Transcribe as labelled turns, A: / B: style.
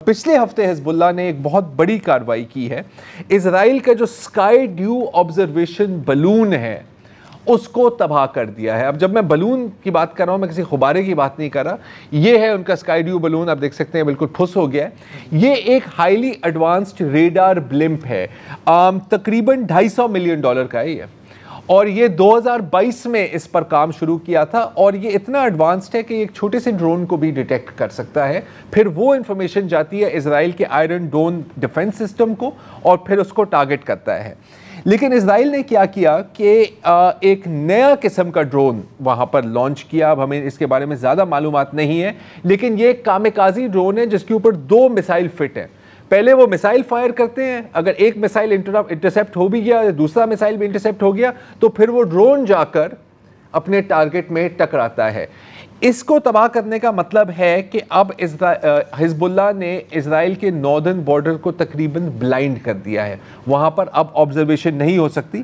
A: पिछले हफ्ते हिजबुल्लाह ने एक बहुत बड़ी कार्रवाई की है। इजराइल का जो स्काई ड्यू ऑब्जर्वेशन बलून है उसको तबाह कर दिया है। अब जब मैं बलून की बात कर रहा हूं, मैं किसी गुब्बारे की बात नहीं कर रहा। ये है उनका स्काई ड्यू बलून, आप देख सकते हैं बिल्कुल फुस हो गया है। ये एक हाईली एडवांस्ड रेडार ब्लिम्प है, तकरीबन $250 मिलियन का है ये, और ये 2022 में इस पर काम शुरू किया था। और ये इतना एडवांस्ड है कि एक छोटे से ड्रोन को भी डिटेक्ट कर सकता है। फिर वो इंफॉर्मेशन जाती है इजराइल के आयरन डोम डिफेंस सिस्टम को और फिर उसको टारगेट करता है। लेकिन इजराइल ने क्या किया कि एक नया किस्म का ड्रोन वहाँ पर लॉन्च किया। अब हमें इसके बारे में ज़्यादा मालूमात नहीं है, लेकिन ये एक कामिकाजी ड्रोन है जिसके ऊपर 2 मिसाइल फिट हैं। पहले वो मिसाइल फायर करते हैं, अगर एक मिसाइल इंटरसेप्ट हो भी गया, दूसरा मिसाइल भी इंटरसेप्ट हो गया, तो फिर वो ड्रोन जाकर अपने टारगेट में टकराता है। इसको तबाह करने का मतलब है कि अब हिजबुल्लाह ने इजराइल के नॉर्दर्न बॉर्डर को तकरीबन ब्लाइंड कर दिया है। वहां पर अब ऑब्जर्वेशन नहीं हो सकती।